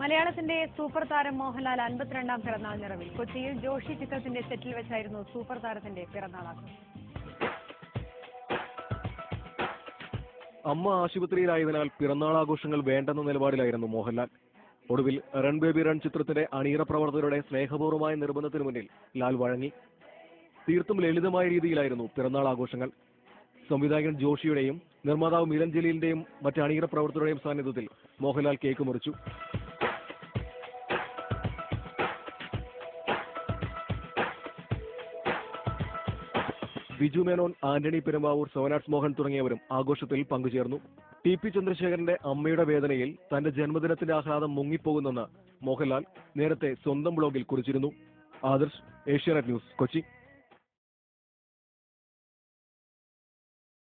മലയാളത്തിന്റെ സൂപ്പർ താരം മോഹൻലാൽ 52ാം പിറന്നാൾ നിറവിൽ കൊച്ചിയിൽ ജോഷി ചിത്രത്തിന്റെ സെറ്റിൽ വെച്ചായിരുന്നു സൂപ്പർ താരത്തിന്റെ പിറന്നാൾ ആഘോഷം. അമ്മ ആശുപത്രിയിലായതിനാൽ പിറന്നാൾ ആഘോഷങ്ങൾ വേണ്ടെന്ന നിലപാടിലായിരുന്നു മോഹൻലാൽ. ഒടുവിൽ റൺ ബേബി റൺ ചിത്രത്തിന്റെ അണിയറ പ്രവർത്തകരുടെ സ്നേഹപൂർവ്വമായ നിർബന്ധത്തിനു മുന്നിൽ ലാൽ വഴങ്ങി. തീർത്തും ലളിതമായ രീതിയിലായിരുന്നു പിറന്നാൾ ആഘോഷങ്ങൾ. സംവിധായകൻ ജോഷിയുടെയും നിർമ്മാതാവ് മിലൻ ജലീലിന്റെയും മറ്റ് അണിയറ പ്രവർത്തകരുടെയും സാന്നിധ്യത്തിൽ മോഹൻലാൽ കേക്ക് മുറിച്ചു. ബിജു മേനോൻ, ആന്റണി പെരുമ്പാവൂർ, സോനാസ് മോഹൻ തുടങ്ങിയവരും ആഘോഷത്തിൽ പങ്കുചേർന്നു. ടി.പി. ചന്ദ്രശേഖരന്റെ അമ്മയുടെ വേദനയിൽ തന്റെ ജന്മദിനത്തിന്റെ ആഹ്ലാദം മുങ്ങിപ്പോകുന്നെന്ന് മോഹൻലാൽ നേരത്തെ സ്വന്തം ബ്ലോഗിൽ കുറിച്ചിരുന്നു. ആദർശ്, ഏഷ്യാനെറ്റ് ന്യൂസ്, കൊച്ചി.